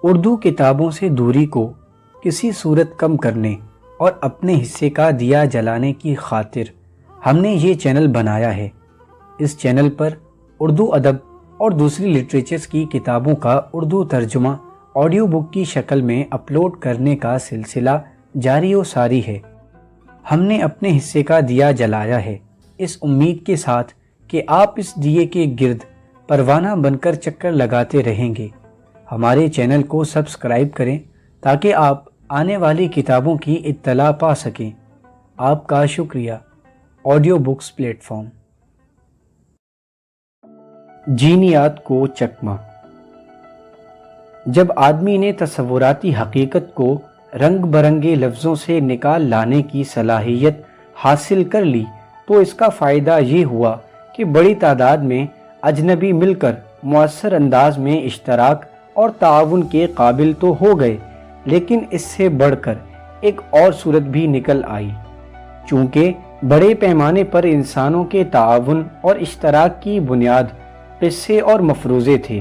اردو کتابوں سے دوری کو کسی صورت کم کرنے اور اپنے حصے کا دیا جلانے کی خاطر ہم نے یہ چینل بنایا ہے۔ اس چینل پر اردو ادب اور دوسری لٹریچرز کی کتابوں کا اردو ترجمہ آڈیو بک کی شکل میں اپلوڈ کرنے کا سلسلہ جاری و ساری ہے۔ ہم نے اپنے حصے کا دیا جلایا ہے، اس امید کے ساتھ کہ آپ اس دیے کے گرد پروانہ بن کر چکر لگاتے رہیں گے۔ ہمارے چینل کو سبسکرائب کریں تاکہ آپ آنے والی کتابوں کی اطلاع پا سکیں۔ آپ کا شکریہ۔ آڈیو بکس پلیٹ فارم۔ جینیات کو چکمہ۔ جب آدمی نے تصوراتی حقیقت کو رنگ برنگے لفظوں سے نکال لانے کی صلاحیت حاصل کر لی تو اس کا فائدہ یہ ہوا کہ بڑی تعداد میں اجنبی مل کر مؤثر انداز میں اشتراک اور تعاون کے قابل تو ہو گئے، لیکن اس سے بڑھ کر ایک اور صورت بھی نکل آئی۔ چونکہ بڑے پیمانے پر انسانوں کے تعاون اور اشتراک کی بنیاد قصے اور مفروضے تھے،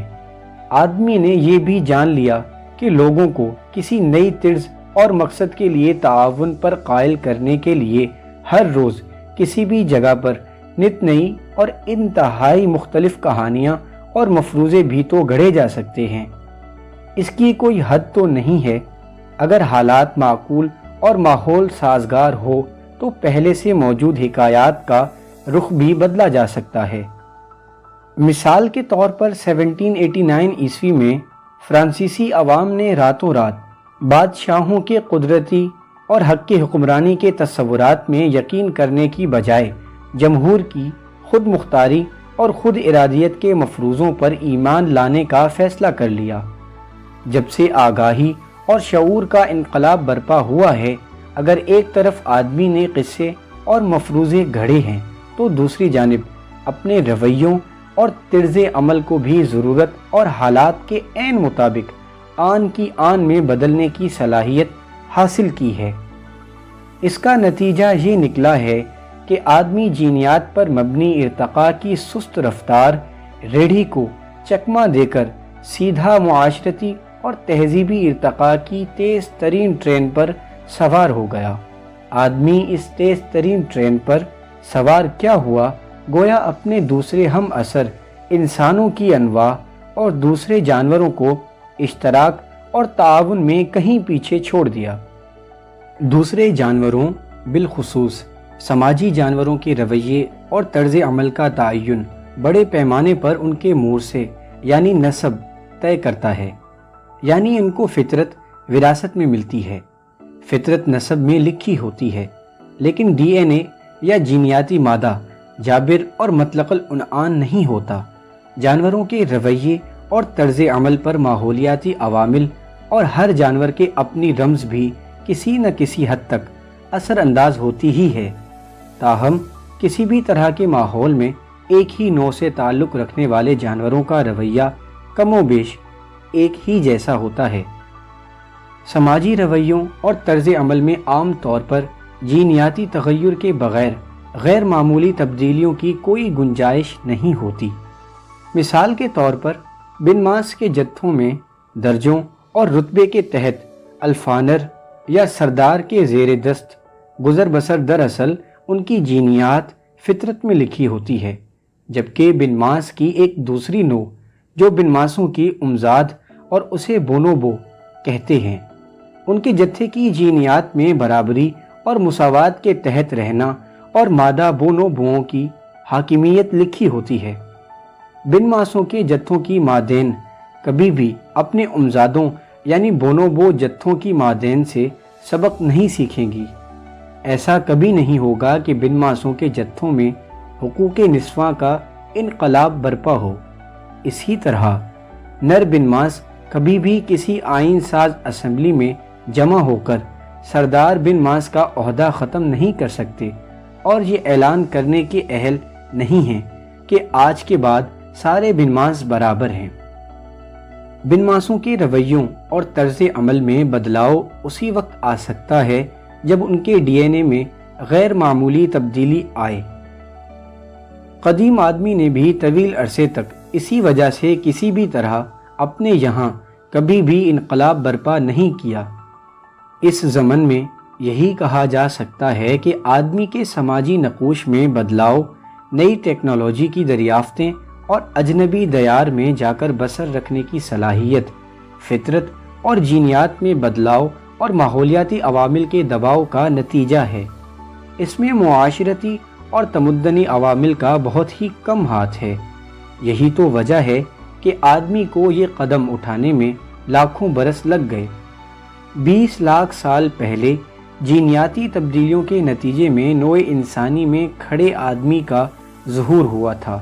آدمی نے یہ بھی جان لیا کہ لوگوں کو کسی نئی طرز اور مقصد کے لیے تعاون پر قائل کرنے کے لیے ہر روز کسی بھی جگہ پر نت نئی اور انتہائی مختلف کہانیاں اور مفروضے بھی تو گھڑے جا سکتے ہیں۔ اس کی کوئی حد تو نہیں ہے۔ اگر حالات معقول اور ماحول سازگار ہو تو پہلے سے موجود حکایات کا رخ بھی بدلا جا سکتا ہے۔ مثال کے طور پر 1789 عیسوی میں فرانسیسی عوام نے راتوں رات بادشاہوں کے قدرتی اور حق کی حکمرانی کے تصورات میں یقین کرنے کی بجائے جمہور کی خود مختاری اور خود ارادیت کے مفروضوں پر ایمان لانے کا فیصلہ کر لیا۔ جب سے آگاہی اور شعور کا انقلاب برپا ہوا ہے، اگر ایک طرف آدمی نے قصے اور مفروضے گھڑے ہیں تو دوسری جانب اپنے رویوں اور طرز عمل کو بھی ضرورت اور حالات کے عین مطابق آن کی آن میں بدلنے کی صلاحیت حاصل کی ہے۔ اس کا نتیجہ یہ نکلا ہے کہ آدمی جینیات پر مبنی ارتقاء کی سست رفتار ریڑھی کو چکمہ دے کر سیدھا معاشرتی اور تہذیبی ارتقاء کی تیز ترین ٹرین پر سوار ہو گیا۔ آدمی اس تیز ترین ٹرین پر سوار کیا ہوا؟ گویا اپنے دوسرے ہم اثر انسانوں کی انواع اور دوسرے جانوروں کو اشتراک اور تعاون میں کہیں پیچھے چھوڑ دیا۔ دوسرے جانوروں، بالخصوص سماجی جانوروں کے رویے اور طرز عمل کا تعین بڑے پیمانے پر ان کے مور سے یعنی نسب طے کرتا ہے، یعنی ان کو فطرت وراثت میں ملتی ہے۔ فطرت نسب میں لکھی ہوتی ہے، لیکن ڈی این اے یا جینیاتی مادہ جابر اور مطلق العنان نہیں ہوتا۔ جانوروں کے رویے اور طرز عمل پر ماحولیاتی عوامل اور ہر جانور کے اپنی رمز بھی کسی نہ کسی حد تک اثر انداز ہوتی ہی ہے۔ تاہم کسی بھی طرح کے ماحول میں ایک ہی نوع سے تعلق رکھنے والے جانوروں کا رویہ کم و بیش ایک ہی جیسا ہوتا ہے۔ سماجی رویوں اور طرز عمل میں عام طور پر جینیاتی تغیر کے بغیر غیر معمولی تبدیلیوں کی کوئی گنجائش نہیں ہوتی۔ مثال کے طور پر بن ماس کے جتھوں میں درجوں اور رتبے کے تحت الفانر یا سردار کے زیر دست گزر بسر دراصل ان کی جینیات فطرت میں لکھی ہوتی ہے، جبکہ بن ماس کی ایک دوسری نوع جو بن ماسوں کی امزاد اور اسے بونوبو کہتے ہیں، ان کے جتھے کی جینیات میں برابری اور مساوات کے تحت رہنا اور مادہ بونوبوؤں کی حاکمیت لکھی ہوتی ہے۔ بن ماسوں کے جتھوں کی مادین کبھی بھی اپنے امزادوں یعنی بونوبو جتھوں کی مادین سے سبق نہیں سیکھیں گی۔ ایسا کبھی نہیں ہوگا کہ بن ماسوں کے جتھوں میں حقوق نسواں کا انقلاب برپا ہو۔ اسی طرح نر بن ماس کبھی بھی کسی آئین ساز اسمبلی میں جمع ہو کر سردار بن ماس کا عہدہ ختم نہیں کر سکتے اور یہ اعلان کرنے کے اہل نہیں ہیں کہ آج کے بعد سارے بن ماس برابر ہیں۔ بن ماسوں کے رویوں اور طرز عمل میں بدلاؤ اسی وقت آ سکتا ہے جب ان کے ڈی این اے میں غیر معمولی تبدیلی آئے۔ قدیم آدمی نے بھی طویل عرصے تک اسی وجہ سے کسی بھی طرح اپنے یہاں کبھی بھی انقلاب برپا نہیں کیا۔ اس ضمن میں یہی کہا جا سکتا ہے کہ آدمی کے سماجی نقوش میں بدلاؤ، نئی ٹیکنالوجی کی دریافتیں اور اجنبی دیار میں جا کر بسر رکھنے کی صلاحیت، فطرت اور جینیات میں بدلاؤ اور ماحولیاتی عوامل کے دباؤ کا نتیجہ ہے۔ اس میں معاشرتی اور تمدنی عوامل کا بہت ہی کم ہاتھ ہے۔ یہی تو وجہ ہے کہ آدمی کو یہ قدم اٹھانے میں لاکھوں برس لگ گئے۔ 20 لاکھ سال پہلے جینیاتی تبدیلیوں کے نتیجے میں نوع انسانی میں کھڑے آدمی کا ظہور ہوا تھا۔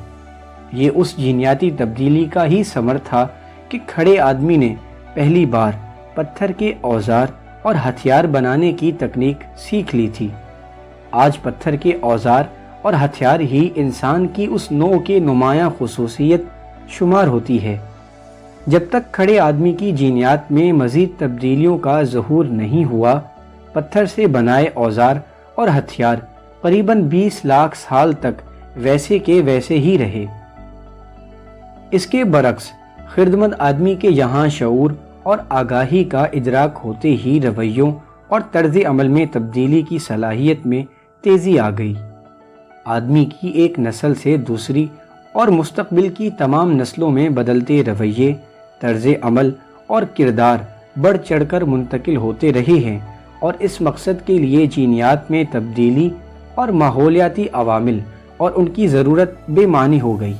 یہ اس جینیاتی تبدیلی کا ہی ثمر تھا کہ کھڑے آدمی نے پہلی بار پتھر کے اوزار اور ہتھیار بنانے کی تکنیک سیکھ لی تھی۔ آج پتھر کے اوزار اور ہتھیار ہی انسان کی اس نوع کے نمایاں خصوصیت شمار ہوتی ہے۔ جب تک کھڑے آدمی کی جینیات میں مزید تبدیلیوں کا ظہور نہیں ہوا، پتھر سے بنائے اوزار اور ہتھیار قریباً 20 لاکھ سال تک ویسے کے ویسے ہی رہے۔ اس کے برعکس خردمند آدمی کے یہاں شعور اور آگاہی کا ادراک ہوتے ہی رویوں اور طرز عمل میں تبدیلی کی صلاحیت میں تیزی آ گئی۔ آدمی کی ایک نسل سے دوسری اور مستقبل کی تمام نسلوں میں بدلتے رویے، طرز عمل اور کردار بڑھ چڑھ کر منتقل ہوتے رہے ہیں، اور اس مقصد کے لیے جینیات میں تبدیلی اور ماحولیاتی عوامل اور ان کی ضرورت بے معنی ہو گئی۔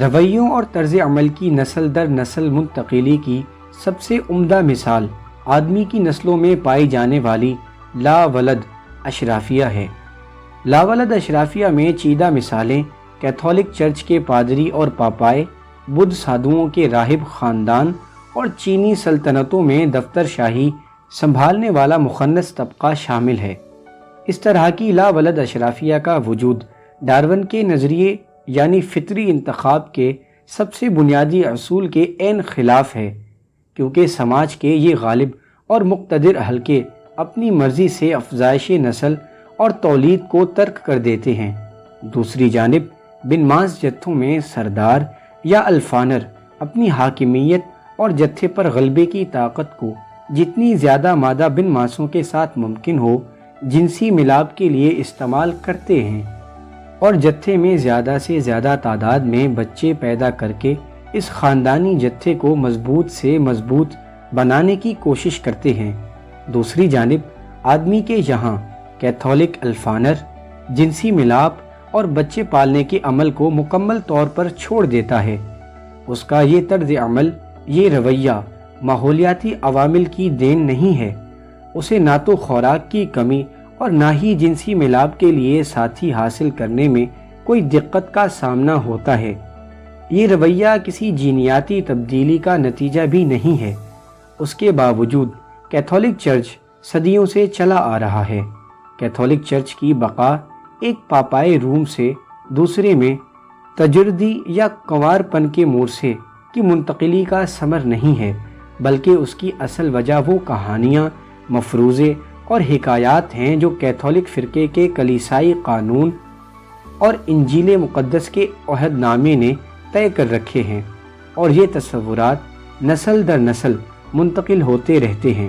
رویوں اور طرز عمل کی نسل در نسل منتقلی کی سب سے عمدہ مثال آدمی کی نسلوں میں پائی جانے والی لا ولد اشرافیہ ہے۔ لا ولد اشرافیہ میں چیدہ مثالیں کیتھولک چرچ کے پادری اور پاپائے، بدھ سادھوؤں کے راہب خاندان اور چینی سلطنتوں میں دفتر شاہی سنبھالنے والا مخنث طبقہ شامل ہے۔ اس طرح کی لا ولد اشرافیہ کا وجود ڈارون کے نظریے یعنی فطری انتخاب کے سب سے بنیادی اصول کے عین خلاف ہے، کیونکہ سماج کے یہ غالب اور مقتدر حلقے اپنی مرضی سے افزائش نسل اور تولید کو ترک کر دیتے ہیں۔ دوسری جانب بن ماس جتھوں میں سردار یا الفانر اپنی حاکمیت اور جتھے پر غلبے کی طاقت کو جتنی زیادہ مادہ بن ماسوں کے ساتھ ممکن ہو جنسی ملاپ کے لیے استعمال کرتے ہیں، اور جتھے میں زیادہ سے زیادہ تعداد میں بچے پیدا کر کے اس خاندانی جتھے کو مضبوط سے مضبوط بنانے کی کوشش کرتے ہیں۔ دوسری جانب آدمی کے یہاں کیتھولک الفانر جنسی ملاپ اور بچے پالنے کے عمل کو مکمل طور پر چھوڑ دیتا ہے۔ اس کا یہ طرز عمل، یہ رویہ ماحولیاتی عوامل کی دین نہیں ہے۔ اسے نہ تو خوراک کی کمی اور نہ ہی جنسی ملاپ کے لیے ساتھی حاصل کرنے میں کوئی دقت کا سامنا ہوتا ہے۔ یہ رویہ کسی جینیاتی تبدیلی کا نتیجہ بھی نہیں ہے۔ اس کے باوجود کیتھولک چرچ صدیوں سے چلا آ رہا ہے۔ کیتھولک چرچ کی بقا ایک پاپائے روم سے دوسرے میں تجردی یا کنوار پن کے مورثے کی منتقلی کا ثمر نہیں ہے، بلکہ اس کی اصل وجہ وہ کہانیاں، مفروضے اور حکایات ہیں جو کیتھولک فرقے کے کلیسائی قانون اور انجیل مقدس کے عہد نامے نے طے کر رکھے ہیں، اور یہ تصورات نسل در نسل منتقل ہوتے رہتے ہیں۔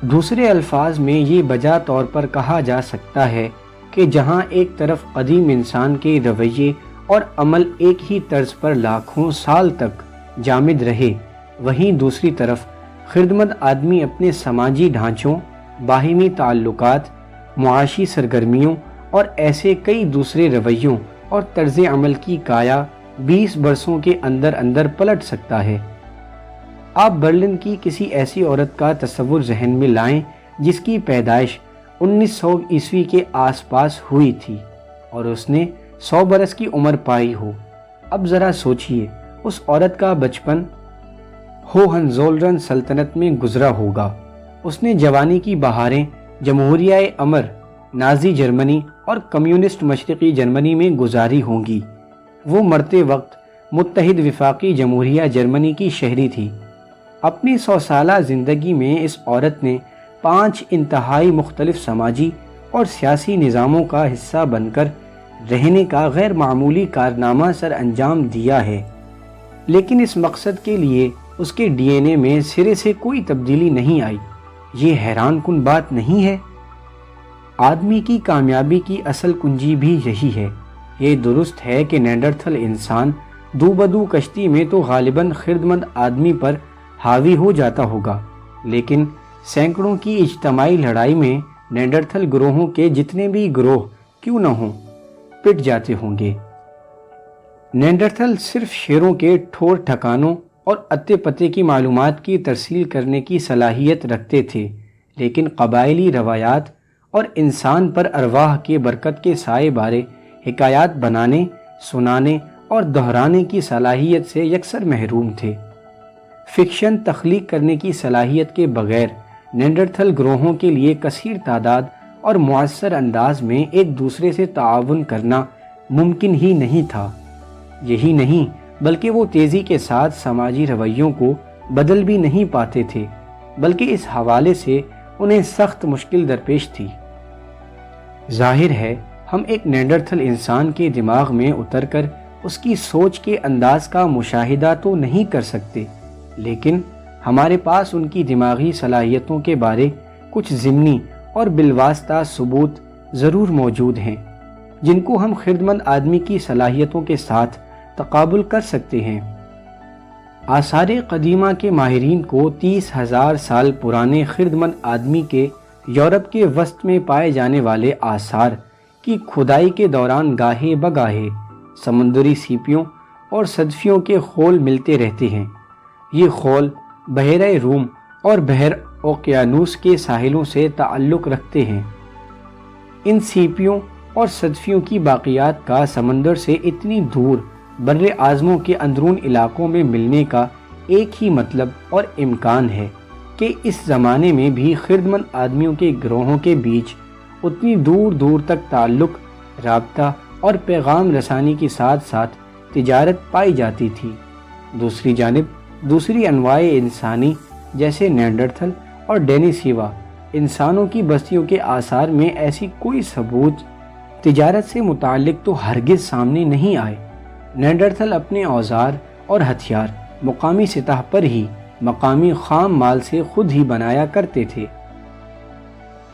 دوسرے الفاظ میں یہ بجا طور پر کہا جا سکتا ہے کہ جہاں ایک طرف قدیم انسان کے رویے اور عمل ایک ہی طرز پر لاکھوں سال تک جامد رہے، وہیں دوسری طرف خردمند آدمی اپنے سماجی ڈھانچوں، باہمی تعلقات، معاشی سرگرمیوں اور ایسے کئی دوسرے رویوں اور طرز عمل کی کایا 20 برسوں کے اندر اندر پلٹ سکتا ہے۔ آپ برلن کی کسی ایسی عورت کا تصور ذہن میں لائیں جس کی پیدائش 1900 عیسوی کے آس پاس ہوئی تھی اور اس نے 100 برس کی عمر پائی ہو۔ اب ذرا سوچئے اس عورت کا بچپن ہوہنزولرن سلطنت میں گزرا ہوگا۔ اس نے جوانی کی بہاریں جمہوریہ امر، نازی جرمنی اور کمیونسٹ مشرقی جرمنی میں گزاری ہوں گی۔ وہ مرتے وقت متحد وفاقی جمہوریہ جرمنی کی شہری تھی۔ اپنی 100 سالہ زندگی میں اس عورت نے 5 انتہائی مختلف سماجی اور سیاسی نظاموں کا حصہ بن کر رہنے کا غیر معمولی کارنامہ سر انجام دیا ہے، لیکن اس مقصد کے لیے اس کے ڈی این اے میں سرے سے کوئی تبدیلی نہیں آئی۔ یہ حیران کن بات نہیں ہے؟ آدمی کی کامیابی کی اصل کنجی بھی یہی ہے۔ یہ درست ہے کہ نیانڈرتھل انسان دو بدو کشتی میں تو غالباً خردمند آدمی پر حاوی ہو جاتا ہوگا، لیکن سینکڑوں کی اجتماعی لڑائی میں نیانڈرتھل گروہوں کے جتنے بھی گروہ کیوں نہ ہوں پٹ جاتے ہوں گے۔ نیانڈرتھل صرف شیروں کے ٹھور ٹھکانوں اور اتے پتے کی معلومات کی ترسیل کرنے کی صلاحیت رکھتے تھے، لیکن قبائلی روایات اور انسان پر ارواح کے برکت کے سائے بارے حکایات بنانے، سنانے اور دہرانے کی صلاحیت سے یکسر محروم تھے۔ فکشن تخلیق کرنے کی صلاحیت کے بغیر نیانڈرتھل گروہوں کے لیے کثیر تعداد اور مؤثر انداز میں ایک دوسرے سے تعاون کرنا ممکن ہی نہیں تھا۔ یہی نہیں بلکہ وہ تیزی کے ساتھ سماجی رویوں کو بدل بھی نہیں پاتے تھے، بلکہ اس حوالے سے انہیں سخت مشکل درپیش تھی۔ ظاہر ہے ہم ایک نیانڈرتھل انسان کے دماغ میں اتر کر اس کی سوچ کے انداز کا مشاہدہ تو نہیں کر سکتے، لیکن ہمارے پاس ان کی دماغی صلاحیتوں کے بارے کچھ ضمنی اور بالواسطہ ثبوت ضرور موجود ہیں، جن کو ہم خردمند آدمی کی صلاحیتوں کے ساتھ تقابل کر سکتے ہیں۔ آثار قدیمہ کے ماہرین کو 30,000 سال پرانے خردمند آدمی کے یورپ کے وسط میں پائے جانے والے آثار کی کھدائی کے دوران گاہے بگاہے سمندری سیپیوں اور صدفیوں کے خول ملتے رہتے ہیں۔ یہ خول بحیرہ روم اور بحر اوقیانوس کے ساحلوں سے تعلق رکھتے ہیں۔ ان سیپیوں اور صدفیوں کی باقیات کا سمندر سے اتنی دور بر اعظموں کے اندرون علاقوں میں ملنے کا ایک ہی مطلب اور امکان ہے کہ اس زمانے میں بھی خردمند آدمیوں کے گروہوں کے بیچ اتنی دور دور تک تعلق، رابطہ اور پیغام رسانی کے ساتھ ساتھ تجارت پائی جاتی تھی۔ دوسری جانب دوسری انواع انسانی جیسے نیانڈرتھل اور ڈینیسیوا انسانوں کی بستیوں کے آثار میں ایسی کوئی ثبوت تجارت سے متعلق تو ہرگز سامنے نہیں آئے۔ نیانڈرتھل اپنے اوزار اور ہتھیار مقامی سطح پر ہی مقامی خام مال سے خود ہی بنایا کرتے تھے۔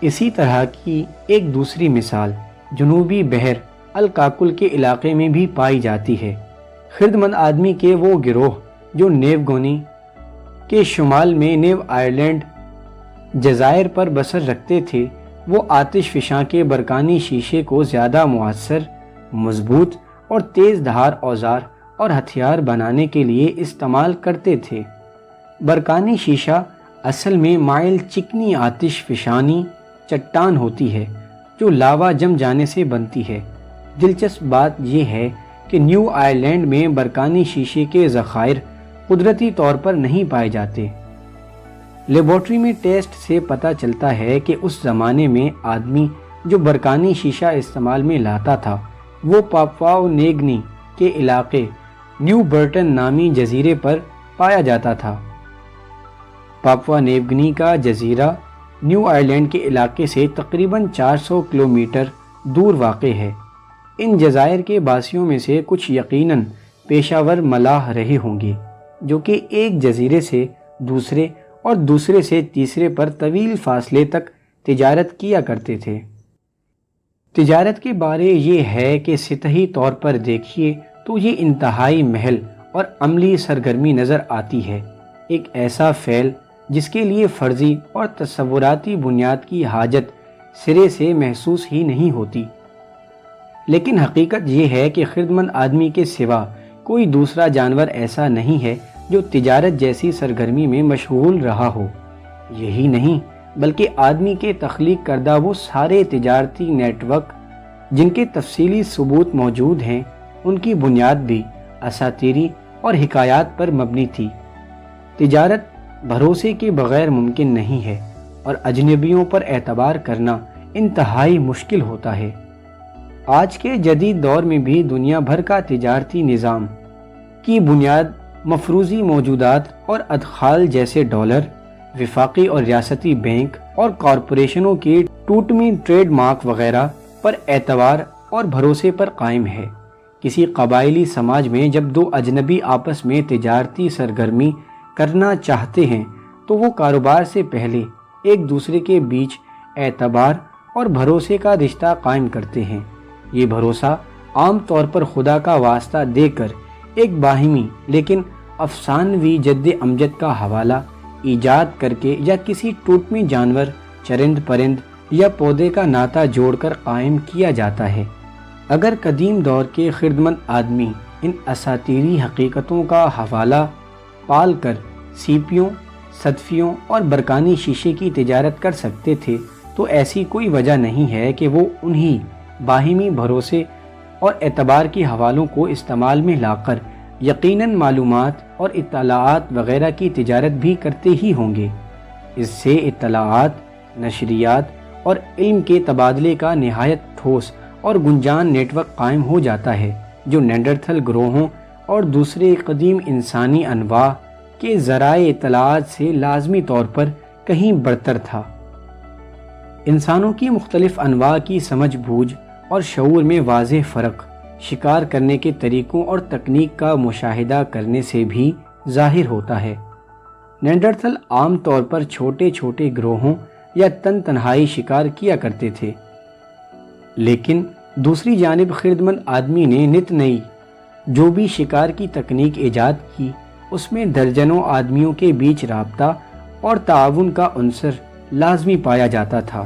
اسی طرح کی ایک دوسری مثال جنوبی بحر الکاکل کے علاقے میں بھی پائی جاتی ہے۔ خردمند آدمی کے وہ گروہ جو نیوگونی کے شمال میں نیو آئرلینڈ جزائر پر بسر رکھتے تھے، وہ آتش فشاں کے برکانی شیشے کو زیادہ مؤثر، مضبوط اور تیز دھار اوزار اور ہتھیار بنانے کے لیے استعمال کرتے تھے۔ برکانی شیشہ اصل میں مائل چکنی آتش فشانی چٹان ہوتی ہے جو لاوا جم جانے سے بنتی ہے۔ دلچسپ بات یہ ہے کہ نیو آئرلینڈ میں برکانی شیشے کے ذخائر قدرتی طور پر نہیں پائے جاتے۔ لیبارٹری میں ٹیسٹ سے پتہ چلتا ہے کہ اس زمانے میں آدمی جو برکانی شیشہ استعمال میں لاتا تھا وہ پاپواؤ نیگنی کے علاقے نیو برٹن نامی جزیرے پر پایا جاتا تھا۔ پاپوا نیوگنی کا جزیرہ نیو آئرلینڈ کے علاقے سے تقریباً 400 کلومیٹر دور واقع ہے۔ ان جزائر کے باسیوں میں سے کچھ یقیناً پیشہ ور ملاح رہے ہوں گے جو کہ ایک جزیرے سے دوسرے اور دوسرے سے تیسرے پر طویل فاصلے تک تجارت کیا کرتے تھے۔ تجارت کے بارے یہ ہے کہ سطحی طور پر دیکھیے تو یہ انتہائی محل اور عملی سرگرمی نظر آتی ہے، ایک ایسا فعل جس کے لیے فرضی اور تصوراتی بنیاد کی حاجت سرے سے محسوس ہی نہیں ہوتی۔ لیکن حقیقت یہ ہے کہ خردمند آدمی کے سوا کوئی دوسرا جانور ایسا نہیں ہے جو تجارت جیسی سرگرمی میں مشغول رہا ہو۔ یہی نہیں بلکہ آدمی کے تخلیق کردہ وہ سارے تجارتی نیٹ ورک جن کے تفصیلی ثبوت موجود ہیں، ان کی بنیاد بھی اساطیری اور حکایات پر مبنی تھی۔ تجارت بھروسے کے بغیر ممکن نہیں ہے اور اجنبیوں پر اعتبار کرنا انتہائی مشکل ہوتا ہے۔ آج کے جدید دور میں بھی دنیا بھر کا تجارتی نظام کی بنیاد مفروضی موجودات اور ادخال جیسے ڈالر، وفاقی اور ریاستی بینک اور کارپوریشنوں کے ٹوٹمی ٹریڈ مارک وغیرہ پر اعتبار اور بھروسے پر قائم ہے۔ کسی قبائلی سماج میں جب دو اجنبی آپس میں تجارتی سرگرمی کرنا چاہتے ہیں تو وہ کاروبار سے پہلے ایک دوسرے کے بیچ اعتبار اور بھروسے کا رشتہ قائم کرتے ہیں۔ یہ بھروسہ عام طور پر خدا کا واسطہ دے کر ایک باہمی لیکن افسانوی جد امجد کا حوالہ ایجاد کر کے یا کسی ٹوٹمی جانور، چرند پرند یا پودے کا ناطہ جوڑ کر قائم کیا جاتا ہے۔ اگر قدیم دور کے خردمند آدمی ان اساطیری حقیقتوں کا حوالہ پال کر سیپیوں، صدفیوں اور برکانی شیشے کی تجارت کر سکتے تھے تو ایسی کوئی وجہ نہیں ہے کہ وہ انہی باہمی بھروسے اور اعتبار کے حوالوں کو استعمال میں لا کر یقیناً معلومات اور اطلاعات وغیرہ کی تجارت بھی کرتے ہی ہوں گے۔ اس سے اطلاعات، نشریات اور علم کے تبادلے کا نہایت ٹھوس اور گنجان نیٹ ورک قائم ہو جاتا ہے، جو نینڈرتھل گروہوں اور دوسرے قدیم انسانی انواع کے ذرائع اطلاعات سے لازمی طور پر کہیں برتر تھا۔ انسانوں کی مختلف انواع کی سمجھ بوجھ اور شعور میں واضح فرق شکار کرنے کے طریقوں اور تکنیک کا مشاہدہ کرنے سے بھی ظاہر ہوتا ہے۔ نینڈرتھل عام طور پر چھوٹے چھوٹے گروہوں یا تنہائی شکار کیا کرتے تھے، لیکن دوسری جانب خردمند آدمی نے نت نئی جو بھی شکار کی تکنیک ایجاد کی، اس میں درجنوں آدمیوں کے بیچ رابطہ اور تعاون کا عنصر لازمی پایا جاتا تھا۔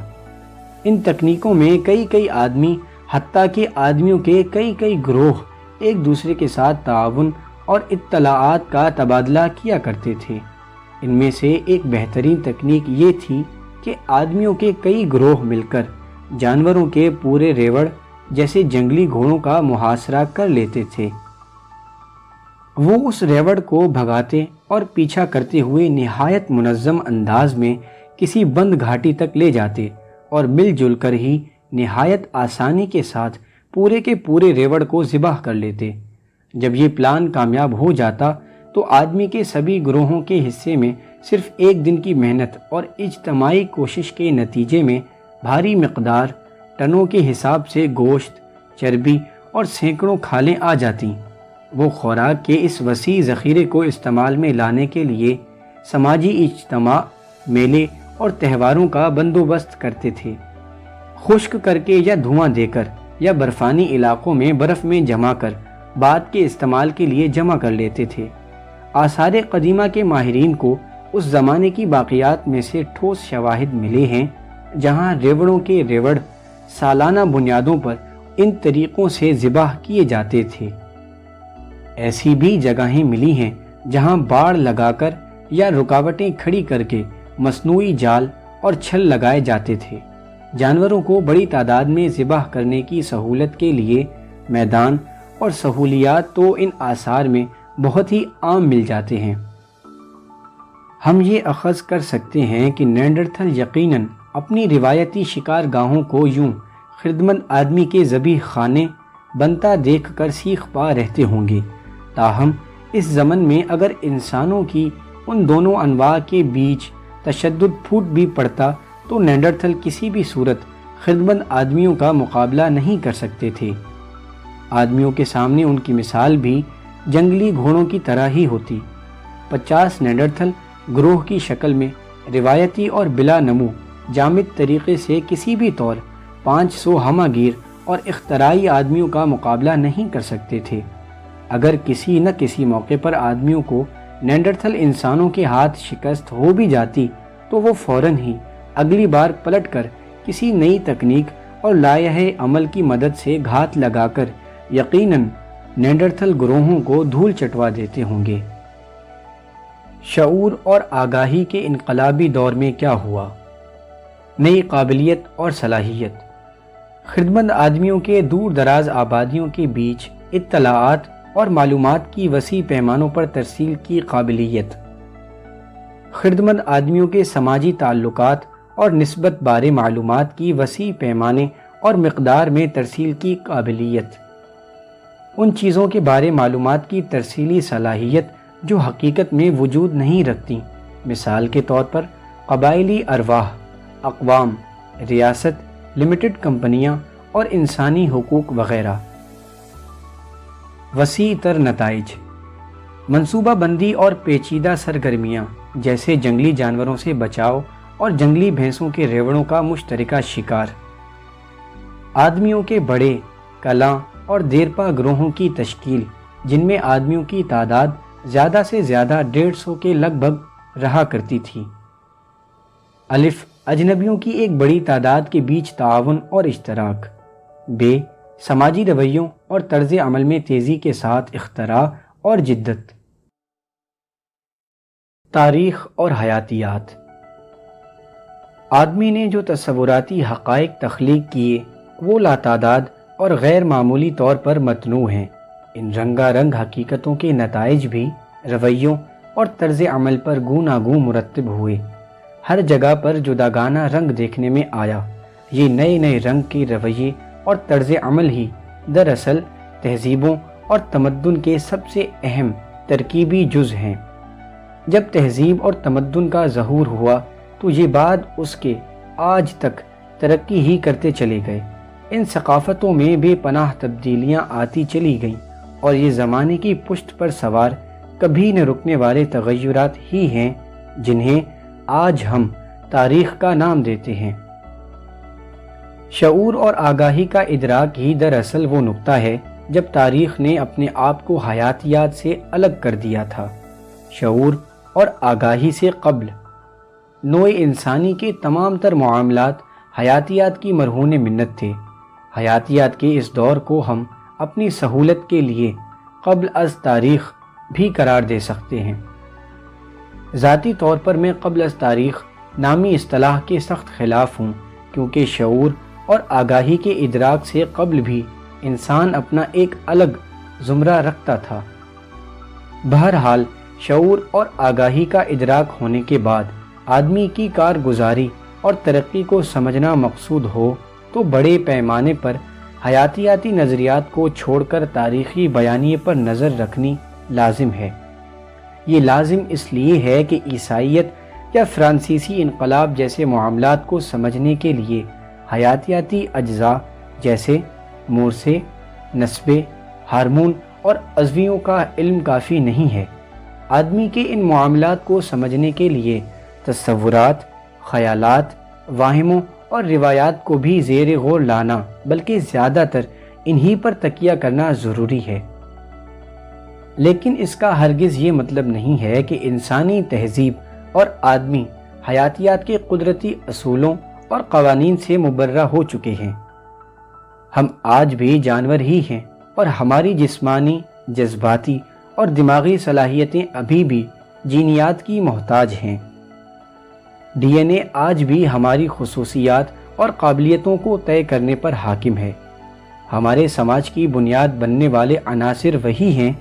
ان تکنیکوں میں کئی آدمی، حتیٰ کہ آدمیوں کے کئی گروہ ایک دوسرے کے ساتھ تعاون اور اطلاعات کا تبادلہ کیا کرتے تھے۔ ان میں سے ایک بہترین تکنیک یہ تھی کہ آدمیوں کے کئی گروہ مل کر جانوروں کے پورے ریوڑ جیسے جنگلی گھوڑوں کا محاصرہ کر لیتے تھے۔ وہ اس ریوڑ کو بھگاتے اور پیچھا کرتے ہوئے نہایت منظم انداز میں کسی بند گھاٹی تک لے جاتے اور مل جل کر ہی نہایت آسانی کے ساتھ پورے کے پورے ریوڑ کو ذبح کر لیتے۔ جب یہ پلان کامیاب ہو جاتا تو آدمی کے سبھی گروہوں کے حصے میں صرف ایک دن کی محنت اور اجتماعی کوشش کے نتیجے میں بھاری مقدار ٹنوں کے حساب سے گوشت، چربی اور سینکڑوں کھالیں آ جاتیں۔ وہ خوراک کے اس وسیع ذخیرے کو استعمال میں لانے کے لیے سماجی اجتماع، میلے اور تہواروں کا بندوبست کرتے تھے۔ خشک کر کے یا دھواں دے کر یا برفانی علاقوں میں برف میں جما کر بعد کے استعمال کے لیے جمع کر لیتے تھے۔ آثار قدیمہ کے ماہرین کو اس زمانے کی باقیات میں سے ٹھوس شواہد ملے ہیں جہاں ریوڑوں کے ریوڑ سالانہ بنیادوں پر ان طریقوں سے ذبح کیے جاتے تھے۔ ایسی بھی جگہیں ملی ہیں جہاں باڑ لگا کر یا رکاوٹیں کھڑی کر کے مصنوعی جال اور چھل لگائے جاتے تھے۔ جانوروں کو بڑی تعداد میں ذبح کرنے کی سہولت کے لیے میدان اور سہولیات تو ان آثار میں بہت ہی عام مل جاتے ہیں۔ ہم یہ اخذ کر سکتے ہیں کہ نینڈرتھل یقیناً اپنی روایتی شکار گاہوں کو یوں خردمند آدمی کے ذبح خانے بنتا دیکھ کر سیکھ پا رہتے ہوں گے۔ تاہم اس زمن میں اگر انسانوں کی ان دونوں انواع کے بیچ تشدد پھوٹ بھی پڑتا تو نینڈرتھل کسی بھی صورت خردمند آدمیوں کا مقابلہ نہیں کر سکتے تھے۔ آدمیوں کے سامنے ان کی مثال بھی جنگلی گھوڑوں کی طرح ہی ہوتی۔ 50 نینڈرتھل گروہ کی شکل میں روایتی اور بلا نمو جامد طریقے سے کسی بھی طور 500 ہمہ گیر اور اختراعی آدمیوں کا مقابلہ نہیں کر سکتے تھے۔ اگر کسی نہ کسی موقع پر آدمیوں کو نینڈرتھل انسانوں کے ہاتھ شکست ہو بھی جاتی تو وہ فوراً ہی اگلی بار پلٹ کر کسی نئی تکنیک اور لائحہ عمل کی مدد سے گھات لگا کر یقیناً نینڈرتھل گروہوں کو دھول چٹوا دیتے ہوں گے۔ شعور اور آگاہی کے انقلابی دور میں کیا ہوا؟ نئی قابلیت اور صلاحیت۔ خردمند آدمیوں کے دور دراز آبادیوں کے بیچ اطلاعات اور معلومات کی وسیع پیمانوں پر ترسیل کی قابلیت۔ خردمند آدمیوں کے سماجی تعلقات اور نسبت بارے معلومات کی وسیع پیمانے اور مقدار میں ترسیل کی قابلیت۔ ان چیزوں کے بارے معلومات کی ترسیلی صلاحیت جو حقیقت میں وجود نہیں رکھتی، مثال کے طور پر قبائلی ارواح، اقوام، ریاست، لمیٹڈ کمپنیاں اور انسانی حقوق وغیرہ۔ وسیع تر نتائج۔ منصوبہ بندی اور پیچیدہ سرگرمیاں جیسے جنگلی جانوروں سے بچاؤ اور جنگلی بھینسوں کے ریوڑوں کا مشترکہ شکار، آدمیوں کے بڑے کلاں اور دیرپا گروہوں کی تشکیل جن میں آدمیوں کی تعداد زیادہ سے زیادہ 150 کے لگ بھگ رہا کرتی تھی۔ الف، اجنبیوں کی ایک بڑی تعداد کے بیچ تعاون اور اشتراک۔ ب، سماجی رویوں اور طرز عمل میں تیزی کے ساتھ اختراع اور جدت۔ تاریخ اور حیاتیات۔ آدمی نے جو تصوراتی حقائق تخلیق کیے وہ لاتعداد اور غیر معمولی طور پر متنوع ہیں۔ ان رنگا رنگ حقیقتوں کے نتائج بھی رویوں اور طرز عمل پر گوناگوں مرتب ہوئے۔ ہر جگہ پر جداگانہ رنگ دیکھنے میں آیا۔ یہ نئے نئے رنگ کے رویے اور طرز عمل ہی دراصل تہذیبوں اور تمدن کے سب سے اہم ترکیبی جز ہیں۔ جب تہذیب اور تمدن کا ظہور ہوا تو یہ بعد اس کے آج تک ترقی ہی کرتے چلے گئے۔ ان ثقافتوں میں بے پناہ تبدیلیاں آتی چلی گئیں اور یہ زمانے کی پشت پر سوار کبھی نہ رکنے والے تغیرات ہی ہیں جنہیں آج ہم تاریخ کا نام دیتے ہیں۔ شعور اور آگاہی کا ادراک ہی دراصل وہ نقطہ ہے جب تاریخ نے اپنے آپ کو حیاتیات سے الگ کر دیا تھا۔ شعور اور آگاہی سے قبل نوع انسانی کے تمام تر معاملات حیاتیات کی مرہون منت تھے۔ حیاتیات کے اس دور کو ہم اپنی سہولت کے لیے قبل از تاریخ بھی قرار دے سکتے ہیں۔ ذاتی طور پر میں قبل از تاریخ نامی اصطلاح کے سخت خلاف ہوں، کیونکہ شعور اور آگاہی کے ادراک سے قبل بھی انسان اپنا ایک الگ زمرہ رکھتا تھا۔ بہرحال شعور اور آگاہی کا ادراک ہونے کے بعد آدمی کی کارگزاری اور ترقی کو سمجھنا مقصود ہو تو بڑے پیمانے پر حیاتیاتی نظریات کو چھوڑ کر تاریخی بیانیے پر نظر رکھنی لازم ہے۔ یہ لازم اس لیے ہے کہ عیسائیت یا فرانسیسی انقلاب جیسے معاملات کو سمجھنے کے لیے حیاتیاتی اجزاء جیسے مورسے، نسبے، ہارمون اور عضویوں کا علم کافی نہیں ہے۔ آدمی کے ان معاملات کو سمجھنے کے لیے تصورات، خیالات، واہموں اور روایات کو بھی زیر غور لانا بلکہ زیادہ تر انہی پر تکیہ کرنا ضروری ہے۔ لیکن اس کا ہرگز یہ مطلب نہیں ہے کہ انسانی تہذیب اور آدمی حیاتیات کے قدرتی اصولوں اور قوانین سے مبرہ ہو چکے ہیں۔ ہم آج بھی جانور ہی ہیں اور ہماری جسمانی، جذباتی اور دماغی صلاحیتیں ابھی بھی جینیات کی محتاج ہیں۔ ڈی این اے آج بھی ہماری خصوصیات اور قابلیتوں کو طے کرنے پر حاکم ہے۔ ہمارے سماج کی بنیاد بننے والے عناصر وہی ہیں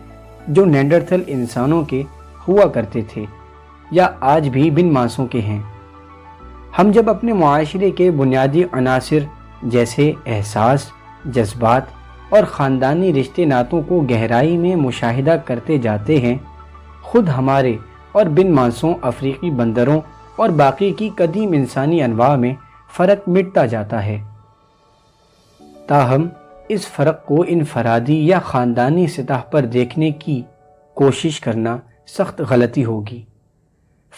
جو نینڈرتھل انسانوں کے ہوا کرتے تھے یا آج بھی بن ماسوں کے ہیں۔ ہم جب اپنے معاشرے کے بنیادی عناصر جیسے احساس، جذبات اور خاندانی رشتے ناتوں کو گہرائی میں مشاہدہ کرتے جاتے ہیں، خود ہمارے اور بن ماسوں افریقی بندروں اور باقی کی قدیم انسانی انواع میں فرق مٹتا جاتا ہے۔ تاہم اس فرق کو انفرادی یا خاندانی سطح پر دیکھنے کی کوشش کرنا سخت غلطی ہوگی۔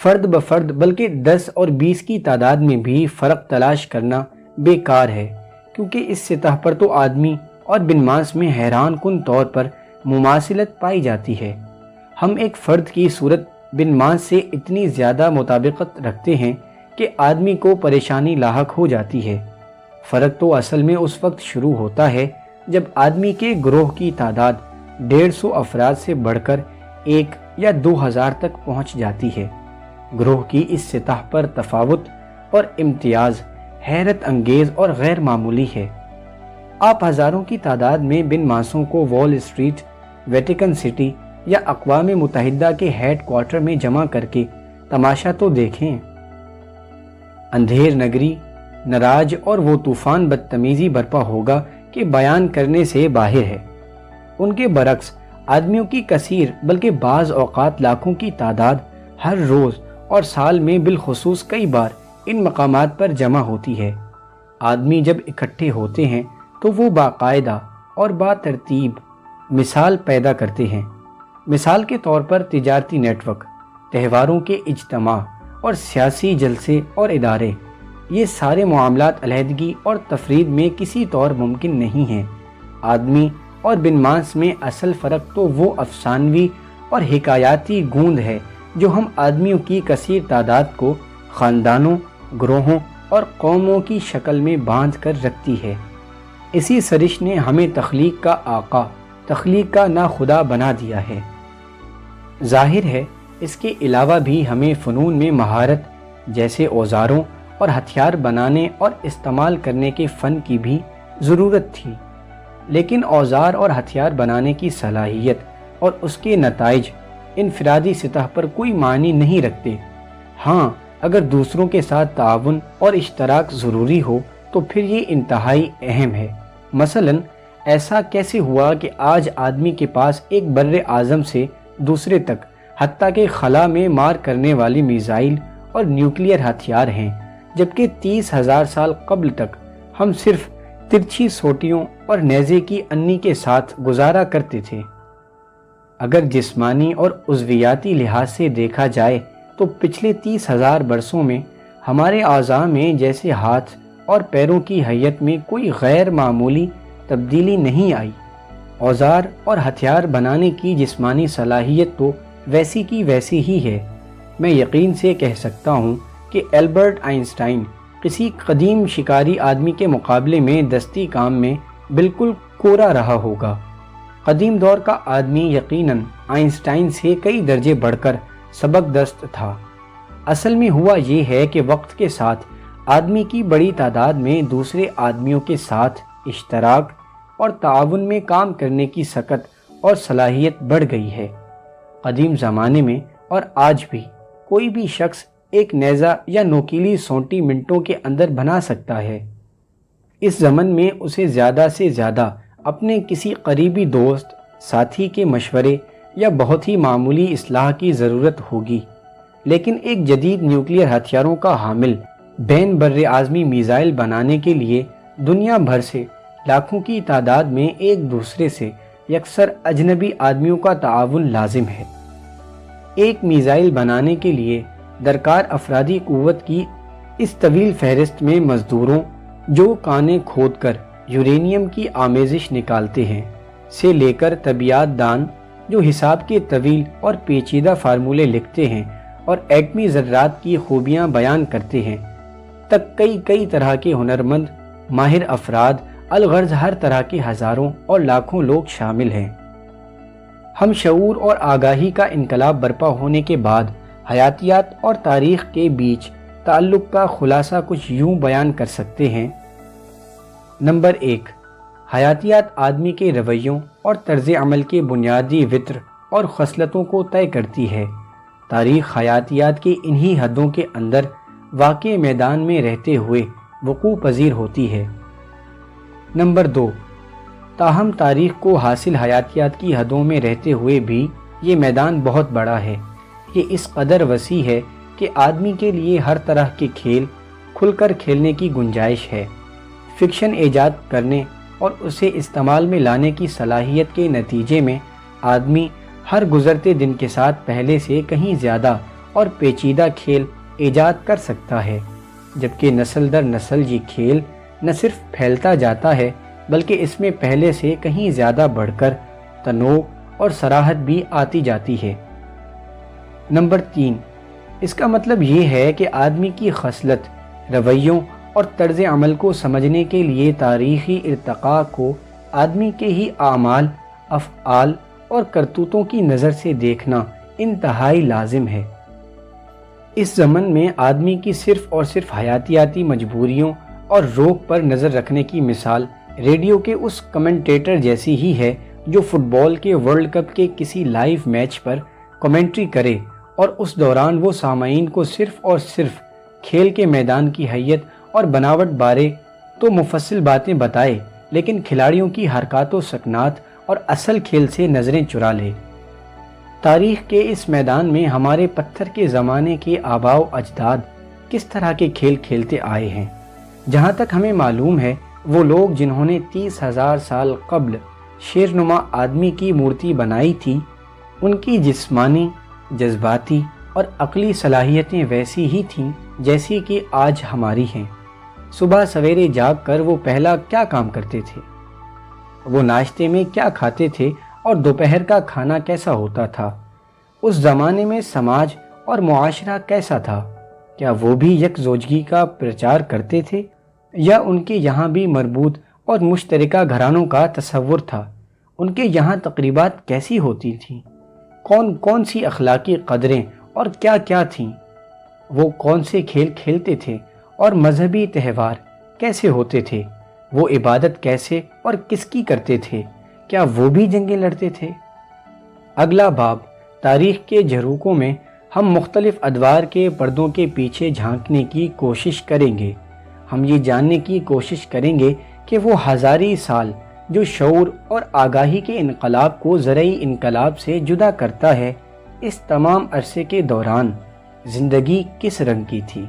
فرد بفرد بلکہ 10 اور 20 کی تعداد میں بھی فرق تلاش کرنا بیکار ہے، کیونکہ اس سطح پر تو آدمی اور بن ماس میں حیران کن طور پر مماثلت پائی جاتی ہے۔ ہم ایک فرد کی صورت بن ماس سے اتنی زیادہ مطابقت رکھتے ہیں کہ آدمی کو پریشانی لاحق ہو جاتی ہے۔ فرق تو اصل میں اس وقت شروع ہوتا ہے جب آدمی کے گروہ کی تعداد 150 افراد سے بڑھ کر 1 یا 2000 تک پہنچ جاتی ہے۔ گروہ کی اس سطح پر تفاوت اور امتیاز حیرت انگیز اور غیر معمولی ہے۔ آپ ہزاروں کی تعداد میں بن ماسوں کو وال اسٹریٹ، ویٹیکن سٹی یا اقوام متحدہ کے ہیڈ کوارٹر میں جمع کر کے تماشا تو دیکھیں۔ اندھیر نگری، نراج اور وہ طوفان بدتمیزی برپا ہوگا کہ بیان کرنے سے باہر ہے۔ ان کے برعکس آدمیوں کی کثیر بلکہ بعض اوقات لاکھوں کی تعداد ہر روز اور سال میں بالخصوص کئی بار ان مقامات پر جمع ہوتی ہے۔ آدمی جب اکٹھے ہوتے ہیں تو وہ باقاعدہ اور با ترتیب مثال پیدا کرتے ہیں۔ مثال کے طور پر تجارتی نیٹ ورک، تہواروں کے اجتماع اور سیاسی جلسے اور ادارے، یہ سارے معاملات علیحدگی اور تفرید میں کسی طور ممکن نہیں ہیں۔ آدمی اور بن ماس میں اصل فرق تو وہ افسانوی اور حکایاتی گوند ہے جو ہم آدمیوں کی کثیر تعداد کو خاندانوں، گروہوں اور قوموں کی شکل میں باندھ کر رکھتی ہے۔ اسی سرش نے ہمیں تخلیق کا آقا، تخلیق کا ناخدا بنا دیا ہے۔ ظاہر ہے اس کے علاوہ بھی ہمیں فنون میں مہارت، جیسے اوزاروں اور ہتھیار بنانے اور استعمال کرنے کے فن کی بھی ضرورت تھی، لیکن اوزار اور ہتھیار بنانے کی صلاحیت اور اس کے نتائج انفرادی سطح پر کوئی معنی نہیں رکھتے۔ ہاں، اگر دوسروں کے ساتھ تعاون اور اشتراک ضروری ہو تو پھر یہ انتہائی اہم ہے۔ مثلاً ایسا کیسے ہوا کہ آج آدمی کے پاس ایک بر اعظم سے دوسرے تک، حتیٰ کہ خلا میں مار کرنے والی میزائل اور نیوکلیئر ہتھیار ہیں، جبکہ 30,000 سال قبل تک ہم صرف ترچھی سوٹیوں اور نیزے کی انی کے ساتھ گزارا کرتے تھے۔ اگر جسمانی اور عضویاتی لحاظ سے دیکھا جائے تو پچھلے 30,000 برسوں میں ہمارے اعضاء میں جیسے ہاتھ اور پیروں کی ہیئت میں کوئی غیر معمولی تبدیلی نہیں آئی۔ اوزار اور ہتھیار بنانے کی جسمانی صلاحیت تو ویسی کی ویسی ہی ہے۔ میں یقین سے کہہ سکتا ہوں کہ البرٹ آئنسٹائن کسی قدیم شکاری آدمی کے مقابلے میں دستی کام میں بالکل کورا رہا ہوگا۔ قدیم دور کا آدمی یقیناً آئنسٹائن سے کئی درجے بڑھ کر سبق دست تھا۔ اصل میں ہوا یہ ہے کہ وقت کے ساتھ آدمی کی بڑی تعداد میں دوسرے آدمیوں کے ساتھ اشتراک اور تعاون میں کام کرنے کی سکت اور صلاحیت بڑھ گئی ہے۔ قدیم زمانے میں اور آج بھی کوئی بھی شخص ایک نیزہ یا نوکیلی سونٹی منٹوں کے اندر بنا سکتا ہے۔ اس زمن میں اسے زیادہ سے زیادہ اپنے کسی قریبی دوست، ساتھی کے مشورے یا بہت ہی معمولی اصلاح کی ضرورت ہوگی، لیکن ایک جدید نیوکلیئر ہتھیاروں کا حامل بین براعظمی میزائل بنانے کے لیے دنیا بھر سے لاکھوں کی تعداد میں ایک دوسرے سے یکسر اجنبی آدمیوں کا تعاون لازم ہے۔ ایک میزائل بنانے کے لیے درکار افرادی قوت کی اس طویل فہرست میں مزدوروں جو کانیں کھود کر یورینیم کی آمیزش نکالتے ہیں سے لے کر طبیعیات دان جو حساب کے طویل اور پیچیدہ فارمولے لکھتے ہیں اور ایٹمی ذرات کی خوبیاں بیان کرتے ہیں، تک کئی طرح کے ہنرمند، ماہر افراد، الغرض ہر طرح کے ہزاروں اور لاکھوں لوگ شامل ہیں۔ ہم شعور اور آگاہی کا انقلاب برپا ہونے کے بعد حیاتیات اور تاریخ کے بیچ تعلق کا خلاصہ کچھ یوں بیان کر سکتے ہیں۔ نمبر 1، حیاتیات آدمی کے رویوں اور طرز عمل کے بنیادی وطر اور خصلتوں کو طے کرتی ہے۔ تاریخ حیاتیات کے انہی حدوں کے اندر واقع میدان میں رہتے ہوئے وقوع پذیر ہوتی ہے۔ نمبر 2، تاہم تاریخ کو حاصل حیاتیات کی حدوں میں رہتے ہوئے بھی یہ میدان بہت بڑا ہے۔ یہ اس قدر وسیع ہے کہ آدمی کے لیے ہر طرح کے کھیل کھل کر کھیلنے کی گنجائش ہے۔ فکشن ایجاد کرنے اور اسے استعمال میں لانے کی صلاحیت کے نتیجے میں آدمی ہر گزرتے دن کے ساتھ پہلے سے کہیں زیادہ اور پیچیدہ کھیل ایجاد کر سکتا ہے، جبکہ نسل در نسل یہ کھیل نہ صرف پھیلتا جاتا ہے بلکہ اس میں پہلے سے کہیں زیادہ بڑھ کر تنوع اور صراحت بھی آتی جاتی ہے۔ نمبر 3، اس کا مطلب یہ ہے کہ آدمی کی خصلت، رویوں اور طرز عمل کو سمجھنے کے لیے تاریخی ارتقاء کو آدمی کے ہی اعمال، افعال اور کرتوتوں کی نظر سے دیکھنا انتہائی لازم ہے۔ اس زمن میں آدمی کی صرف اور صرف حیاتیاتی مجبوریوں اور روک پر نظر رکھنے کی مثال ریڈیو کے اس کمنٹیٹر جیسی ہی ہے جو فٹ بال کے ورلڈ کپ کے کسی لائیو میچ پر کمنٹری کرے اور اس دوران وہ سامعین کو صرف اور صرف کھیل کے میدان کی حیت اور بناوٹ بارے تو مفصل باتیں بتائے، لیکن کھلاڑیوں کی حرکات و سکنات اور اصل کھیل سے نظریں چرا لے۔ تاریخ کے اس میدان میں ہمارے پتھر کے زمانے کے آباء و اجداد کس طرح کے کھیل کھیلتے آئے ہیں۔ جہاں تک ہمیں معلوم ہے وہ لوگ جنہوں نے 30,000 سال قبل شیرنما آدمی کی مورتی بنائی تھی، ان کی جسمانی، جذباتی اور عقلی صلاحیتیں ویسی ہی تھیں جیسی کہ آج ہماری ہیں۔ صبح سویرے جاگ کر وہ پہلا کیا کام کرتے تھے؟ وہ ناشتے میں کیا کھاتے تھے اور دوپہر کا کھانا کیسا ہوتا تھا؟ اس زمانے میں سماج اور معاشرہ کیسا تھا؟ کیا وہ بھی یک زوجگی کا پرچار کرتے تھے یا ان کے یہاں بھی مربوط اور مشترکہ گھرانوں کا تصور تھا؟ ان کے یہاں تقریبات کیسی ہوتی تھیں؟ کون کون سی اخلاقی قدریں اور کیا کیا تھیں؟ وہ کون سے کھیل کھیلتے تھے اور مذہبی تہوار کیسے ہوتے تھے؟ وہ عبادت کیسے اور کس کی کرتے تھے؟ کیا وہ بھی جنگیں لڑتے تھے؟ اگلا باب تاریخ کے جھروکوں میں ہم مختلف ادوار کے پردوں کے پیچھے جھانکنے کی کوشش کریں گے۔ ہم یہ جاننے کی کوشش کریں گے کہ وہ ہزاری سال جو شعور اور آگاہی کے انقلاب کو زرعی انقلاب سے جدا کرتا ہے، اس تمام عرصے کے دوران زندگی کس رنگ کی تھی؟